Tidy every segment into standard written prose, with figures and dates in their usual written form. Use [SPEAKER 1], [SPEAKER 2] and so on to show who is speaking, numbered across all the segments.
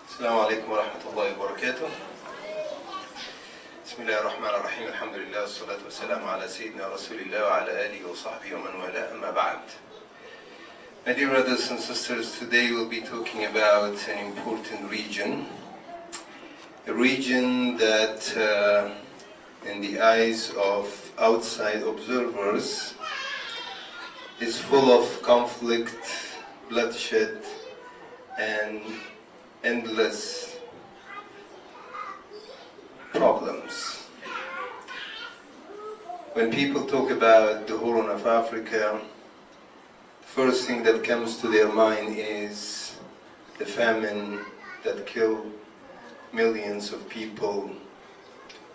[SPEAKER 1] السلام عليكم ورحمة الله وبركاته. بسم الله الرحمن الرحيم. الحمد لله والصلاة والسلام على سيدنا رسول الله وعلى آله وصحبه ومن والاه. أما بعد. My dear brothers and sisters, today we'll be talking about an important region. A region that in the eyes of outside observers is full of conflict, bloodshed, and endless problems. When people talk about the Horn of Africa, first thing that comes to their mind is the famine that killed millions of people,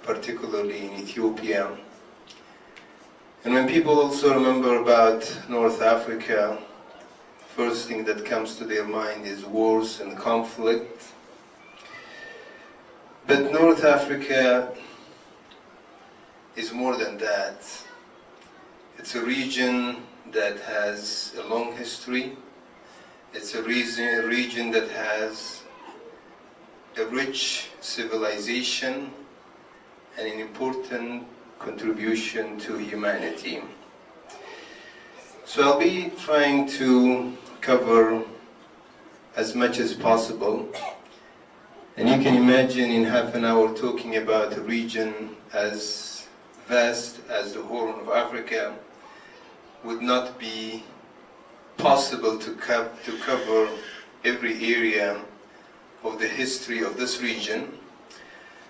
[SPEAKER 1] particularly in Ethiopia. And when people also remember about North Africa, first thing that comes to their mind is wars and conflict. But North Africa is more than that. It's a region that has a long history. It's a region that has a rich civilization and an important contribution to humanity. So I'll be trying to cover as much as possible. And you can imagine in half an hour talking about a region as vast as the Horn of Africa would not be possible to cover every area of the history of this region.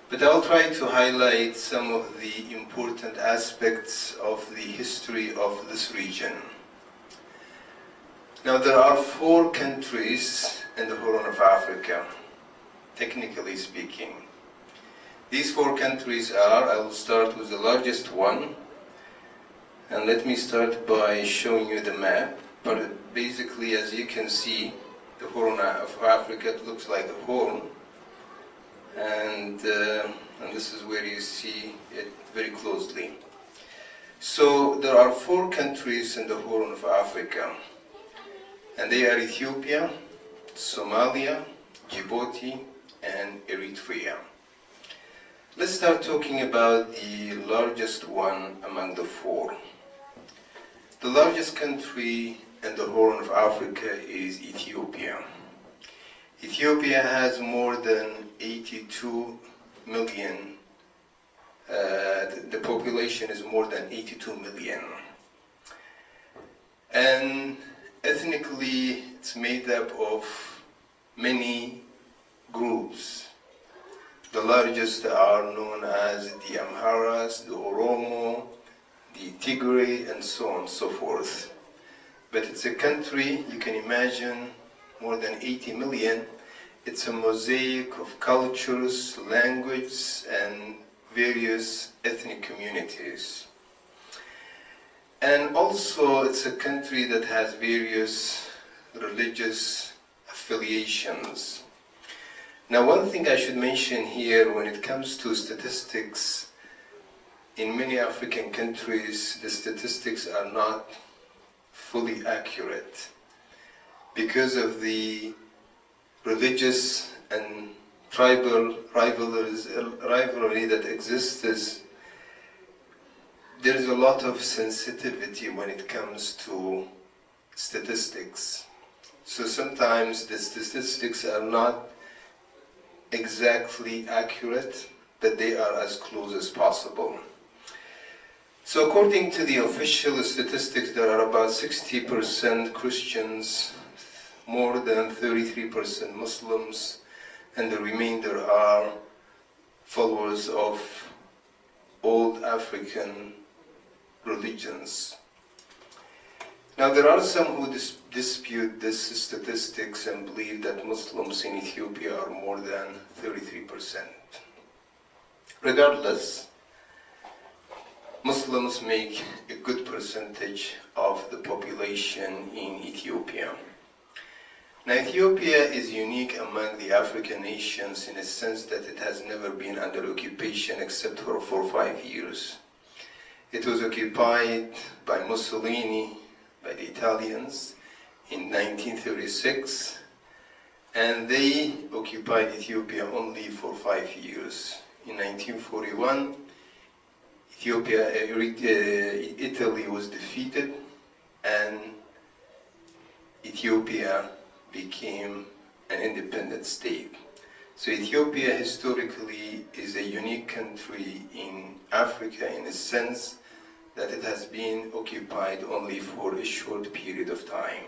[SPEAKER 1] But I'll try to highlight some of the important aspects of the history of this region. Now, there are 4 countries in the Horn of Africa, technically speaking. These 4 countries are, I will start with the largest one, and let me start by showing you the map. But basically, as you can see, the Horn of Africa looks like a horn, and this is where you see it very closely. So there are 4 countries in the Horn of Africa. And they are Ethiopia, Somalia, Djibouti, and Eritrea. Let's start talking about the largest one among the 4. The largest country in the Horn of Africa is Ethiopia. Ethiopia has more than 82 million. The population is more than 82 million. And ethnically, it's made up of many groups. The largest are known as the Amharas, the Oromo, the Tigray, and so on and so forth. But it's a country, you can imagine, more than 80 million. It's a mosaic of cultures, languages, and various ethnic communities. And also, it's a country that has various religious affiliations. Now, one thing I should mention here when it comes to statistics, in many African countries, the statistics are not fully accurate because of the religious and tribal rivalry that exists. There is a lot of sensitivity when it comes to statistics. So sometimes the statistics are not exactly accurate, but they are as close as possible. So according to the official statistics, there are about 60% Christians, more than 33% Muslims, and the remainder are followers of old African religions. Now, there are some who dispute this statistics and believe that Muslims in Ethiopia are more than 33%. Regardless, Muslims make a good percentage of the population in Ethiopia. Now, Ethiopia is unique among the African nations in a sense that it has never been under occupation except for 4 or 5 years. It was occupied by Mussolini, by the Italians, in 1936, and they occupied Ethiopia only for 5 years. In 1941, Italy was defeated, and Ethiopia became an independent state. So Ethiopia historically is a unique country in Africa in the sense that it has been occupied only for a short period of time.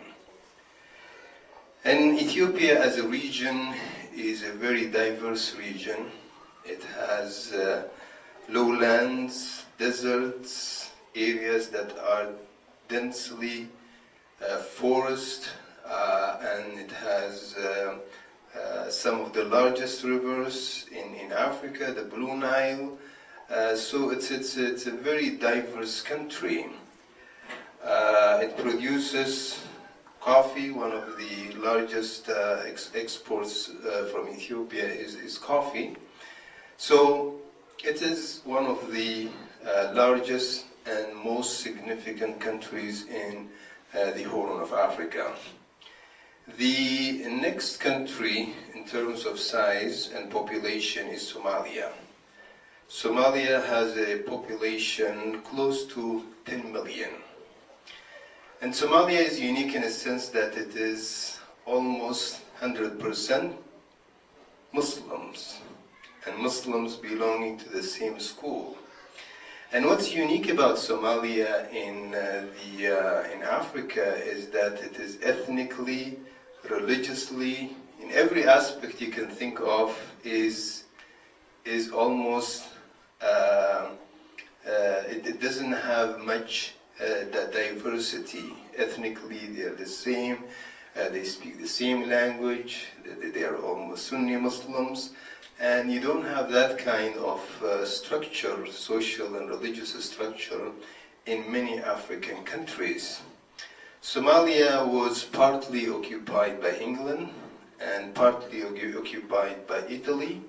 [SPEAKER 1] And Ethiopia as a region is a very diverse region. It has lowlands, deserts, areas that are densely forest, and it has some of the largest rivers in Africa, the Blue Nile. So it's a very diverse country. It produces coffee. One of the largest exports from Ethiopia is coffee. So it is one of the largest and most significant countries in the Horn of Africa. The next country in terms of size and population is Somalia. Somalia has a population close to 10 million. And Somalia is unique in a sense that it is almost 100% Muslims, and Muslims belonging to the same school. And what's unique about Somalia in Africa is that it is ethnically, religiously, in every aspect you can think of, is almost it doesn't have much diversity. Ethnically, they are the same. They speak the same language. They are almost Sunni Muslims. And you don't have that kind of structure, social and religious structure, in many African countries. Somalia was partly occupied by England and partly occupied by Italy,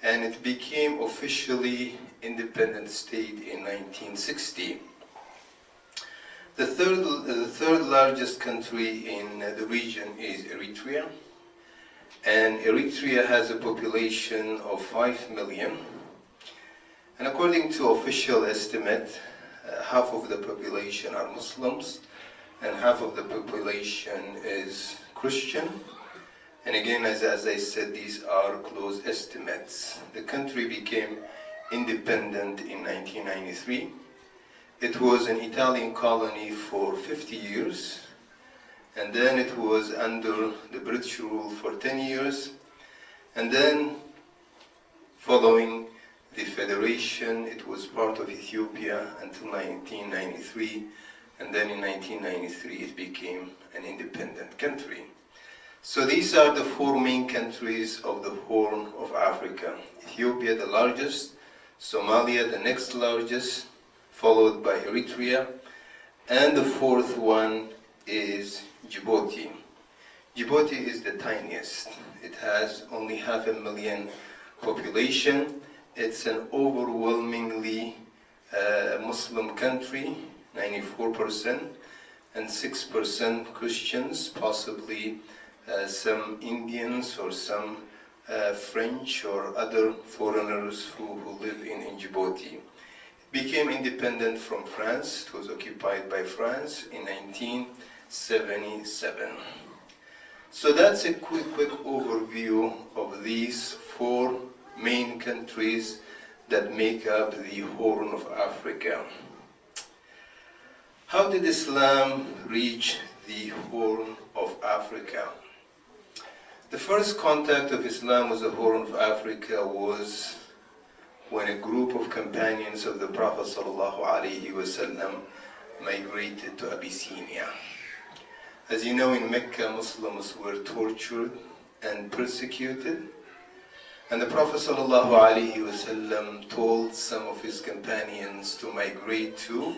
[SPEAKER 1] and it became officially independent state in 1960. The third largest country in the region is Eritrea. And Eritrea has a population of 5 million. And according to official estimate, half of the population are Muslims and half of the population is Christian. And again, as I said, these are close estimates. The country became independent in 1993. It was an Italian colony for 50 years. And then it was under the British rule for 10 years. And then, following the federation, it was part of Ethiopia until 1993. And then in 1993, it became an independent country. So these are the four main countries of the Horn of Africa. Ethiopia, the largest. Somalia, the next largest, followed by Eritrea. And the fourth one is Djibouti. Djibouti is the tiniest. It has only 500,000 population. It's an overwhelmingly Muslim country, 94%, and 6% Christians, possibly some Indians or some French or other foreigners who live in Djibouti. It became independent from France. It was occupied by France in 1977. So that's a quick overview of these four main countries that make up the Horn of Africa. How did Islam reach the Horn of Africa? The first contact of Islam with the Horn of Africa was when a group of companions of the Prophet ﷺ migrated to Abyssinia. As you know, in Mecca, Muslims were tortured and persecuted. And the Prophet ﷺ told some of his companions to migrate to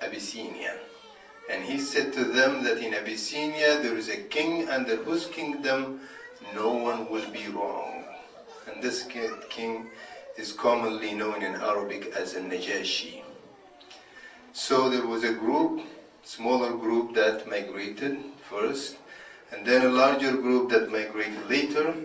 [SPEAKER 1] Abyssinia. And he said to them that in Abyssinia there is a king under whose kingdom no one will be wrong. And this king is commonly known in Arabic as a Najashi. So there was a group, smaller group, that migrated first, and then a larger group that migrated later,